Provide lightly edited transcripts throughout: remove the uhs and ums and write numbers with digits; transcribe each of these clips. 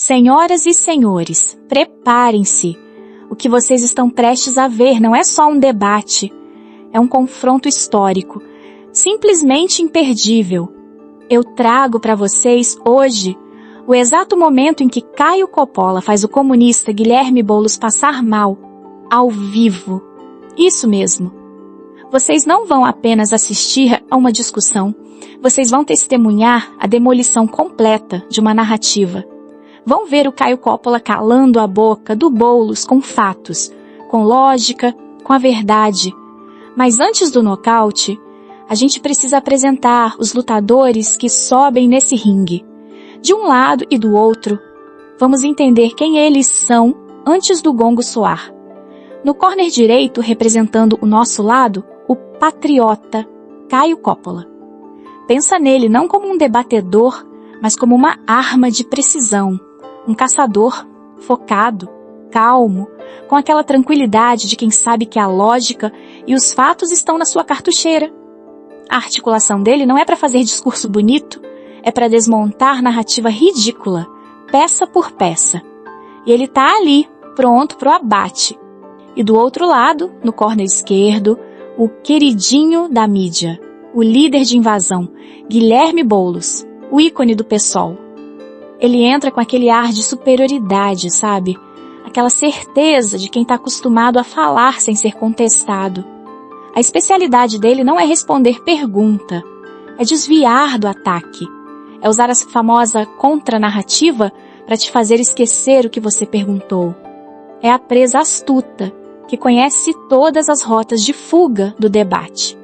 Senhoras e senhores, preparem-se. O que vocês estão prestes a ver não é só um debate, é um confronto histórico, simplesmente imperdível. Eu trago para vocês hoje o exato momento em que Caio Coppola faz o comunista Guilherme Boulos passar mal, ao vivo. Isso mesmo. Vocês não vão apenas assistir a uma discussão, vocês vão testemunhar a demolição completa de uma narrativa. Vão ver o Caio Coppola calando a boca do Boulos com fatos, com lógica, com a verdade. Mas antes do nocaute, a gente precisa apresentar os lutadores que sobem nesse ringue. De um lado e do outro, vamos entender quem eles são antes do gongo soar. No corner direito, representando o nosso lado, o patriota Caio Coppola. Pensa nele não como um debatedor, mas como uma arma de precisão, um caçador focado, calmo, com aquela tranquilidade de quem sabe que a lógica e os fatos estão na sua cartucheira. A articulação dele não é para fazer discurso bonito, é para desmontar narrativa ridícula, peça por peça. E ele está ali, pronto para o abate. E do outro lado, no corner esquerdo, o queridinho da mídia, o líder de invasão, Guilherme Boulos, o ícone do PSOL. Ele entra com aquele ar de superioridade, sabe? Aquela certeza de quem está acostumado a falar sem ser contestado. A especialidade dele não é responder pergunta, é desviar do ataque. É usar a famosa contranarrativa para te fazer esquecer o que você perguntou. É a presa astuta, que conhece todas as rotas de fuga do debate.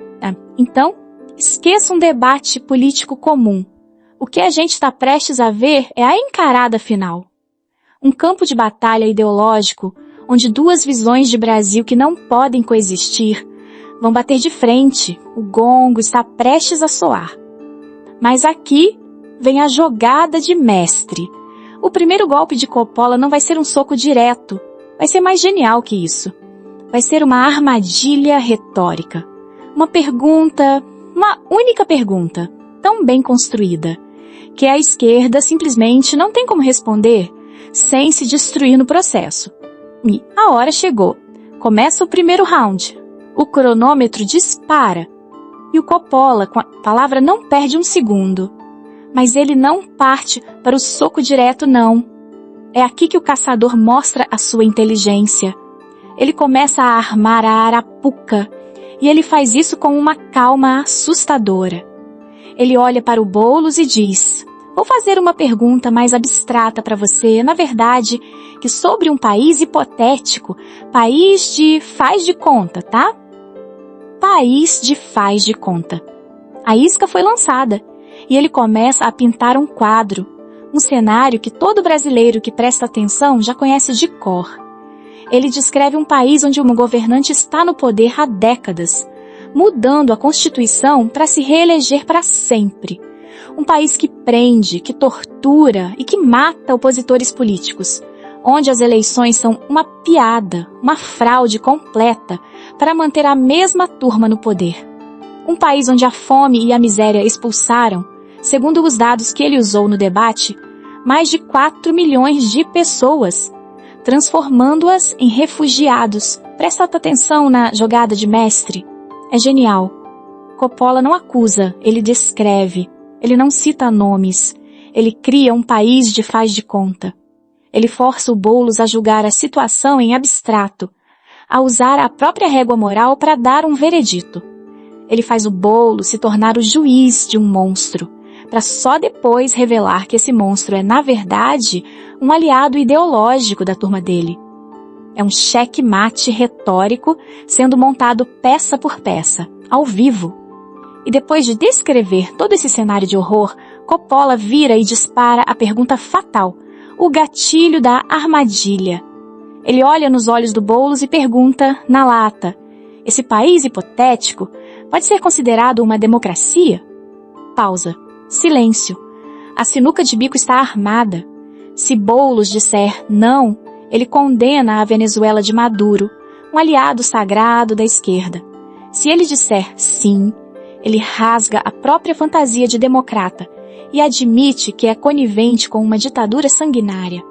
Então, esqueça um debate político comum. O que a gente está prestes a ver é a encarada final. Um campo de batalha ideológico onde duas visões de Brasil que não podem coexistir vão bater de frente. O gongo está prestes a soar. Mas aqui vem a jogada de mestre. O primeiro golpe de Coppola não vai ser um soco direto. Vai ser mais genial que isso. Vai ser uma armadilha retórica. Uma pergunta, uma única pergunta, tão bem construída, que a esquerda simplesmente não tem como responder sem se destruir no processo. E a hora chegou. Começa o primeiro round. O cronômetro dispara. E o Coppola, com a palavra, não perde um segundo. Mas ele não parte para o soco direto, não. É aqui que o caçador mostra a sua inteligência. Ele começa a armar a arapuca. E ele faz isso com uma calma assustadora. Ele olha para o Boulos e diz: vou fazer uma pergunta mais abstrata para você, na verdade, que sobre um país hipotético, país de faz de conta, tá? País de faz de conta. A isca foi lançada e ele começa a pintar um quadro, um cenário que todo brasileiro que presta atenção já conhece de cor. Ele descreve um país onde um governante está no poder há décadas, mudando a Constituição para se reeleger para sempre. Um país que prende, que tortura e que mata opositores políticos, onde as eleições são uma piada, uma fraude completa para manter a mesma turma no poder. Um país onde a fome e a miséria expulsaram, segundo os dados que ele usou no debate, mais de 4 milhões de pessoas, transformando-as em refugiados. Presta atenção na jogada de mestre. É genial. Coppola não acusa, ele descreve. Ele não cita nomes. Ele cria um país de faz de conta. Ele força o Boulos a julgar a situação em abstrato, a usar a própria régua moral para dar um veredito. Ele faz o Boulos se tornar o juiz de um monstro, para só depois revelar que esse monstro é, na verdade, um aliado ideológico da turma dele. É um cheque-mate retórico sendo montado peça por peça, ao vivo. E depois de descrever todo esse cenário de horror, Coppola vira e dispara a pergunta fatal, o gatilho da armadilha. Ele olha nos olhos do Boulos e pergunta, na lata, esse país hipotético pode ser considerado uma democracia? Pausa. Silêncio. A sinuca de bico está armada. Se Boulos disser não, ele condena a Venezuela de Maduro, um aliado sagrado da esquerda. Se ele disser sim, ele rasga a própria fantasia de democrata e admite que é conivente com uma ditadura sanguinária.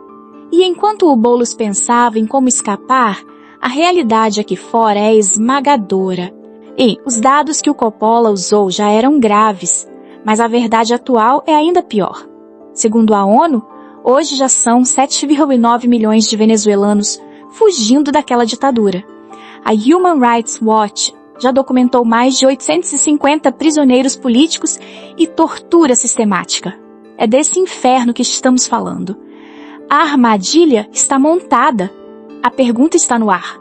E enquanto o Boulos pensava em como escapar, a realidade aqui fora é esmagadora. E os dados que o Coppola usou já eram graves, mas a verdade atual é ainda pior. Segundo a ONU, hoje já são 7,9 milhões de venezuelanos fugindo daquela ditadura. A Human Rights Watch já documentou mais de 850 prisioneiros políticos e tortura sistemática. É desse inferno que estamos falando. A armadilha está montada. A pergunta está no ar.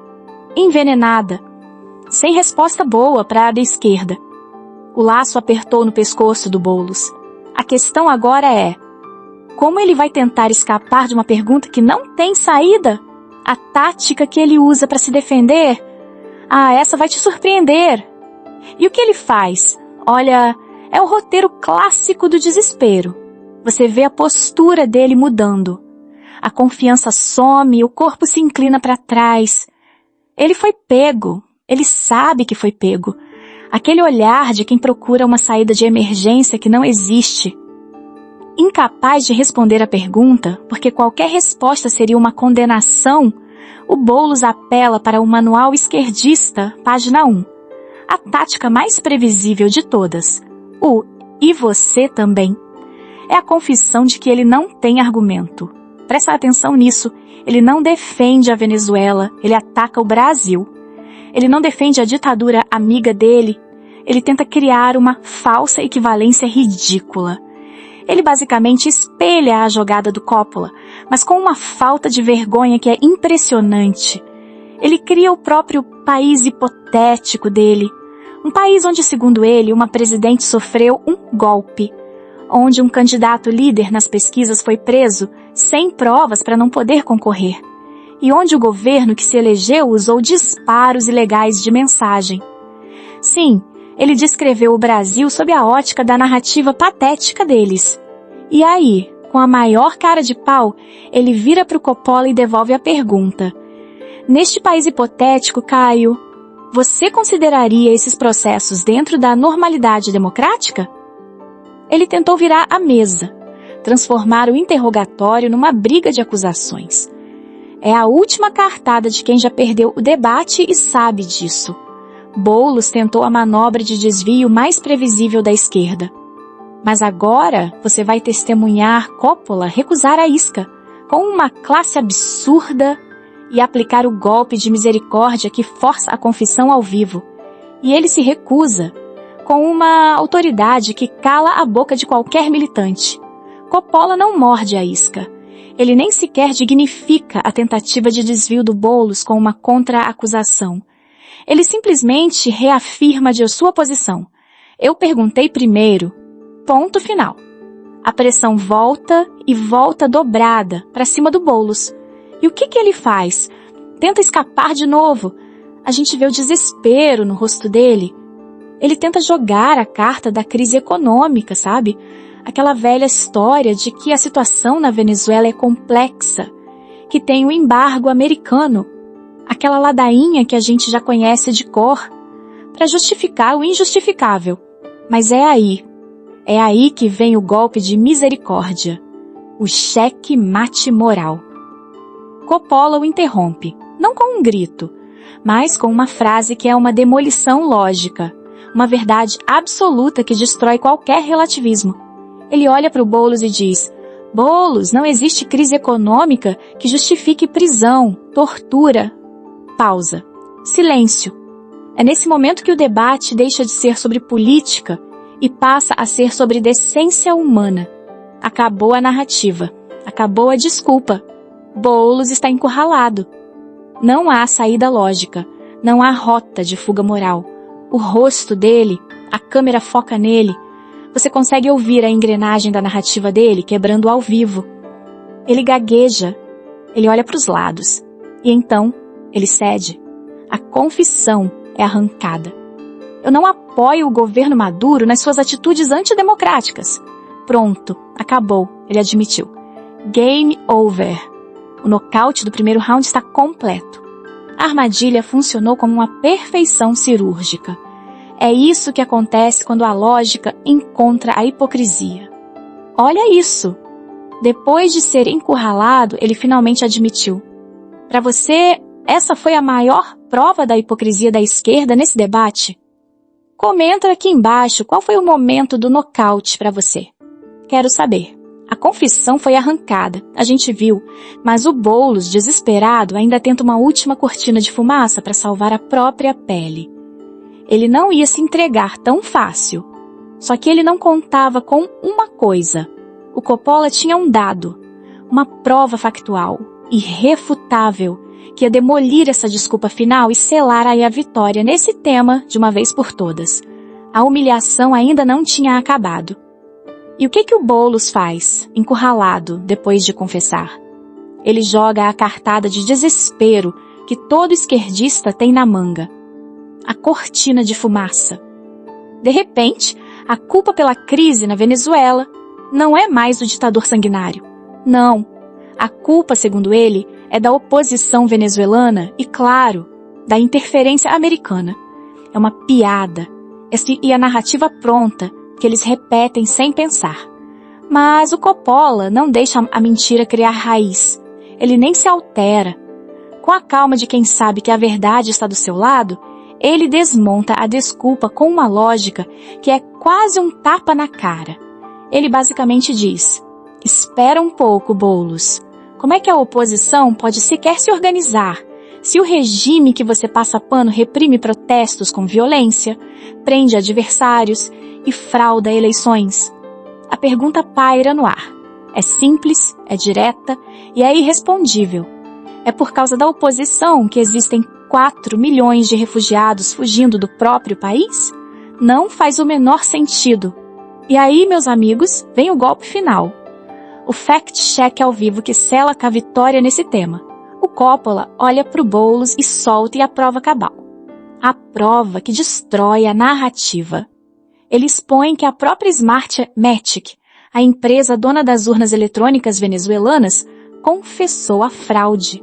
Envenenada. Sem resposta boa para a da esquerda. O laço apertou no pescoço do Boulos. A questão agora é: como ele vai tentar escapar de uma pergunta que não tem saída? A tática que ele usa para se defender? Ah, essa vai te surpreender. E o que ele faz? Olha, é o roteiro clássico do desespero. Você vê a postura dele mudando. A confiança some, o corpo se inclina para trás. Ele foi pego. Ele sabe que foi pego. Aquele olhar de quem procura uma saída de emergência que não existe. Incapaz de responder a pergunta, porque qualquer resposta seria uma condenação, o Boulos apela para o Manual Esquerdista, página 1. A tática mais previsível de todas. E você também. É a confissão de que ele não tem argumento. Presta atenção nisso. Ele não defende a Venezuela, ele ataca o Brasil. Ele não defende a ditadura amiga dele. Ele tenta criar uma falsa equivalência ridícula. Ele basicamente espelha a jogada do Coppola, mas com uma falta de vergonha que é impressionante. Ele cria o próprio país hipotético dele. Um país onde, segundo ele, uma presidente sofreu um golpe. Onde um candidato líder nas pesquisas foi preso sem provas para não poder concorrer. E onde o governo que se elegeu usou disparos ilegais de mensagem. Sim, ele descreveu o Brasil sob a ótica da narrativa patética deles. E aí, com a maior cara de pau, ele vira para o Coppola e devolve a pergunta. Neste país hipotético, Caio, você consideraria esses processos dentro da normalidade democrática? Ele tentou virar a mesa, transformar o interrogatório numa briga de acusações. É a última cartada de quem já perdeu o debate e sabe disso. Boulos tentou a manobra de desvio mais previsível da esquerda. Mas agora você vai testemunhar Coppola recusar a isca, com uma classe absurda, e aplicar o golpe de misericórdia que força a confissão ao vivo. E ele se recusa, com uma autoridade que cala a boca de qualquer militante. Coppola não morde a isca. Ele nem sequer dignifica a tentativa de desvio do Boulos com uma contra-acusação. Ele simplesmente reafirma de sua posição. Eu perguntei primeiro. Ponto final. A pressão volta e volta dobrada para cima do Boulos. E o que ele faz? Tenta escapar de novo. A gente vê o desespero no rosto dele. Ele tenta jogar a carta da crise econômica, sabe? Aquela velha história de que a situação na Venezuela é complexa, que tem o embargo americano, aquela ladainha que a gente já conhece de cor, para justificar o injustificável. Mas é aí que vem o golpe de misericórdia, o cheque-mate moral. Coppola o interrompe, não com um grito, mas com uma frase que é uma demolição lógica, uma verdade absoluta que destrói qualquer relativismo. Ele olha para o Boulos e diz: Boulos, não existe crise econômica que justifique prisão, tortura. Pausa. Silêncio. É nesse momento que o debate deixa de ser sobre política e passa a ser sobre decência humana. Acabou a narrativa. Acabou a desculpa. Boulos está encurralado. Não há saída lógica. Não há rota de fuga moral. O rosto dele, a câmera foca nele. Você consegue ouvir a engrenagem da narrativa dele quebrando ao vivo. Ele gagueja. Ele olha para os lados. E então, ele cede. A confissão é arrancada. Eu não apoio o governo Maduro nas suas atitudes antidemocráticas. Pronto, acabou, ele admitiu. Game over. O nocaute do primeiro round está completo. A armadilha funcionou como uma perfeição cirúrgica. É isso que acontece quando a lógica encontra a hipocrisia. Olha isso! Depois de ser encurralado, ele finalmente admitiu: para você, essa foi a maior prova da hipocrisia da esquerda nesse debate? Comenta aqui embaixo qual foi o momento do nocaute para você. Quero saber. A confissão foi arrancada, a gente viu, mas o Boulos, desesperado, ainda tenta uma última cortina de fumaça para salvar a própria pele. Ele não ia se entregar tão fácil. Só que ele não contava com uma coisa. O Coppola tinha um dado, uma prova factual, irrefutável, que ia demolir essa desculpa final e selar aí a vitória nesse tema de uma vez por todas. A humilhação ainda não tinha acabado. E o que o Boulos faz, encurralado, depois de confessar? Ele joga a cartada de desespero que todo esquerdista tem na manga. A cortina de fumaça. De repente, a culpa pela crise na Venezuela não é mais do ditador sanguinário. Não. A culpa, segundo ele, é da oposição venezuelana e, claro, da interferência americana. É uma piada. E a narrativa pronta, que eles repetem sem pensar. Mas o Coppola não deixa a mentira criar raiz. Ele nem se altera. Com a calma de quem sabe que a verdade está do seu lado, ele desmonta a desculpa com uma lógica que é quase um tapa na cara. Ele basicamente diz: espera um pouco, Boulos. Como é que a oposição pode sequer se organizar se o regime que você passa pano reprime protestos com violência, prende adversários e frauda eleições? A pergunta paira no ar. É simples, é direta e é irrespondível. É por causa da oposição que existem 4 milhões de refugiados fugindo do próprio país? Não faz o menor sentido. E aí, meus amigos, vem o golpe final. O fact-check ao vivo que sela com a vitória nesse tema. O Coppola olha para o Boulos e solta e a prova cabal. A prova que destrói a narrativa. Ele expõe que a própria Smartmatic, a empresa dona das urnas eletrônicas venezuelanas, confessou a fraude.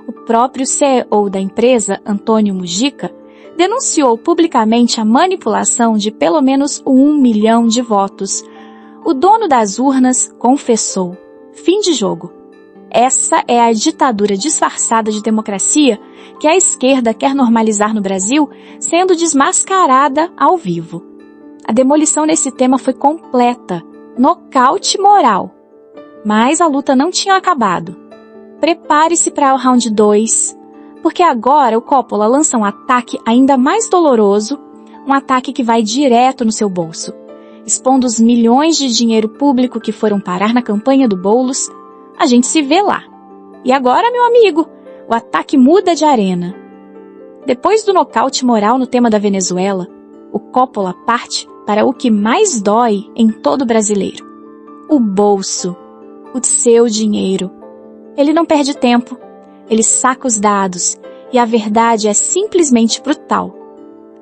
O próprio CEO da empresa, Antônio Mujica, denunciou publicamente a manipulação de pelo menos 1 milhão de votos. O dono das urnas confessou. Fim de jogo. Essa é a ditadura disfarçada de democracia que a esquerda quer normalizar no Brasil, sendo desmascarada ao vivo. A demolição nesse tema foi completa, nocaute moral. Mas a luta não tinha acabado. Prepare-se para o round 2, porque agora o Coppola lança um ataque ainda mais doloroso, um ataque que vai direto no seu bolso, expondo os milhões de dinheiro público que foram parar na campanha do Boulos. A gente se vê lá. E agora, meu amigo, o ataque muda de arena. Depois do nocaute moral no tema da Venezuela, o Coppola parte para o que mais dói em todo brasileiro: o bolso, o seu dinheiro. Ele não perde tempo, ele saca os dados, e a verdade é simplesmente brutal.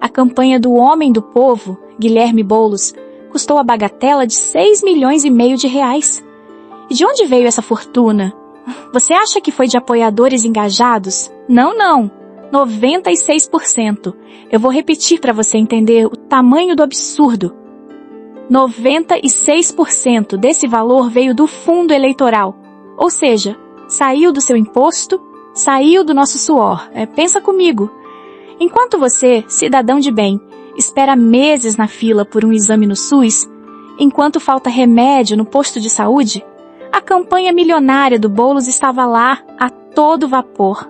A campanha do homem do povo, Guilherme Boulos, custou a bagatela de 6,5 milhões de reais. E de onde veio essa fortuna? Você acha que foi de apoiadores engajados? Não. 96%. Eu vou repetir para você entender o tamanho do absurdo. 96% desse valor veio do fundo eleitoral. Ou seja, saiu do seu imposto, saiu do nosso suor. Pensa comigo. Enquanto você, cidadão de bem, espera meses na fila por um exame no SUS, enquanto falta remédio no posto de saúde, a campanha milionária do Boulos estava lá a todo vapor.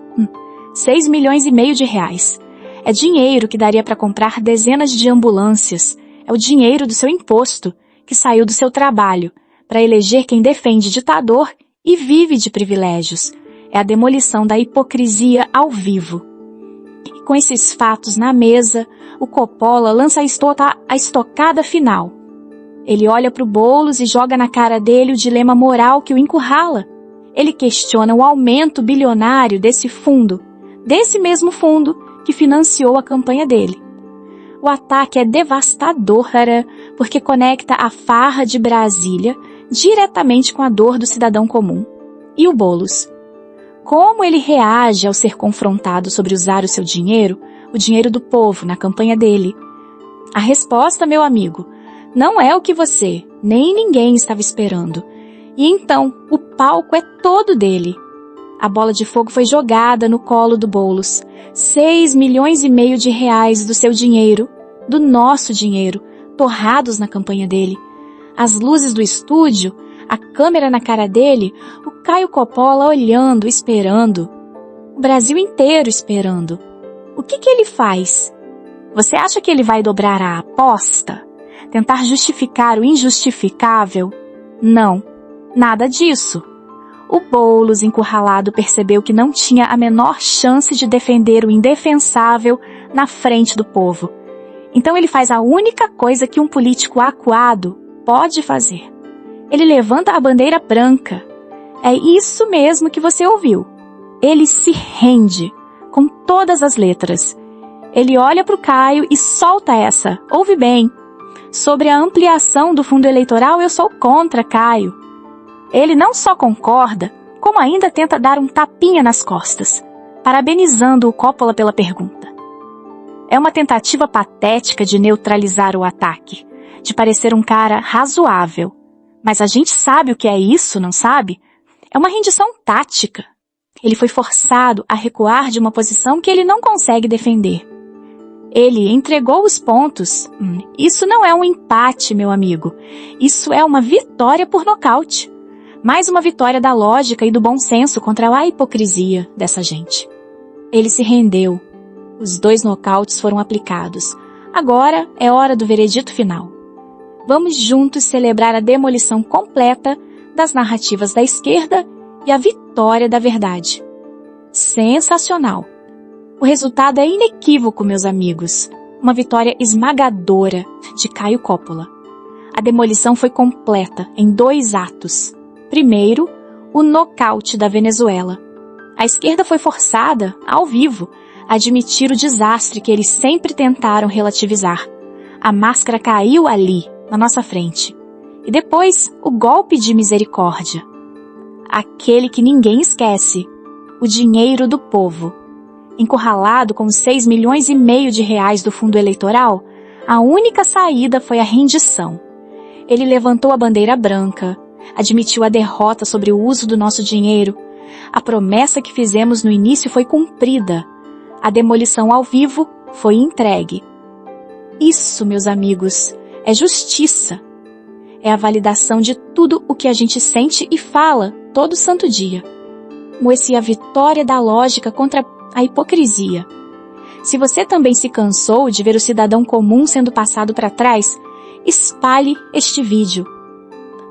6,5 milhões de reais. É dinheiro que daria para comprar dezenas de ambulâncias. É o dinheiro do seu imposto, que saiu do seu trabalho, para eleger quem defende ditador e vive de privilégios. É a demolição da hipocrisia ao vivo. E com esses fatos na mesa, o Coppola lança a estocada final. Ele olha para o Boulos e joga na cara dele o dilema moral que o encurrala. Ele questiona o aumento bilionário desse fundo, desse mesmo fundo que financiou a campanha dele. O ataque é devastador, porque conecta a farra de Brasília diretamente com a dor do cidadão comum. E o Boulos? Como ele reage ao ser confrontado sobre usar o seu dinheiro, o dinheiro do povo, na campanha dele? A resposta, meu amigo, não é o que você, nem ninguém estava esperando. E então, o palco é todo dele. A bola de fogo foi jogada no colo do Boulos. 6,5 milhões de reais do seu dinheiro, do nosso dinheiro, torrados na campanha dele. As luzes do estúdio, a câmera na cara dele, o Caio Coppola olhando, esperando. O Brasil inteiro esperando. O que ele faz? Você acha que ele vai dobrar a aposta? Tentar justificar o injustificável? Não, nada disso. O Boulos, encurralado, percebeu que não tinha a menor chance de defender o indefensável na frente do povo. Então ele faz a única coisa que um político acuado pode fazer. Ele levanta a bandeira branca. É isso mesmo que você ouviu. Ele se rende, com todas as letras. Ele olha para o Caio e solta essa. Ouve bem. Sobre a ampliação do fundo eleitoral, eu sou contra, Caio. Ele não só concorda, como ainda tenta dar um tapinha nas costas, parabenizando o Coppola pela pergunta. É uma tentativa patética de neutralizar o ataque, de parecer um cara razoável. Mas a gente sabe o que é isso, não sabe? É uma rendição tática. Ele foi forçado a recuar de uma posição que ele não consegue defender. Ele entregou os pontos. Isso não é um empate, meu amigo. Isso é uma vitória por nocaute. Mais uma vitória da lógica e do bom senso contra a hipocrisia dessa gente. Ele se rendeu. Os 2 nocautes foram aplicados. Agora é hora do veredito final. Vamos juntos celebrar a demolição completa das narrativas da esquerda e a vitória da verdade. Sensacional! O resultado é inequívoco, meus amigos. Uma vitória esmagadora de Caio Coppola. A demolição foi completa em 2 atos. Primeiro, o nocaute da Venezuela. A esquerda foi forçada, ao vivo, a admitir o desastre que eles sempre tentaram relativizar. A máscara caiu ali, na nossa frente. E depois, o golpe de misericórdia. Aquele que ninguém esquece. O dinheiro do povo. Encurralado com os 6,5 milhões de reais do fundo eleitoral, a única saída foi a rendição. Ele levantou a bandeira branca, admitiu a derrota sobre o uso do nosso dinheiro. A promessa que fizemos no início foi cumprida. A demolição ao vivo foi entregue. Isso, meus amigos, é justiça. É a validação de tudo o que a gente sente e fala todo santo dia. Essa é a vitória da lógica contra a hipocrisia. Se você também se cansou de ver o cidadão comum sendo passado para trás, espalhe este vídeo.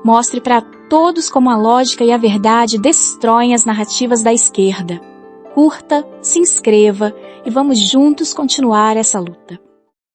Mostre para todos como a lógica e a verdade destroem as narrativas da esquerda. Curta, se inscreva e vamos juntos continuar essa luta.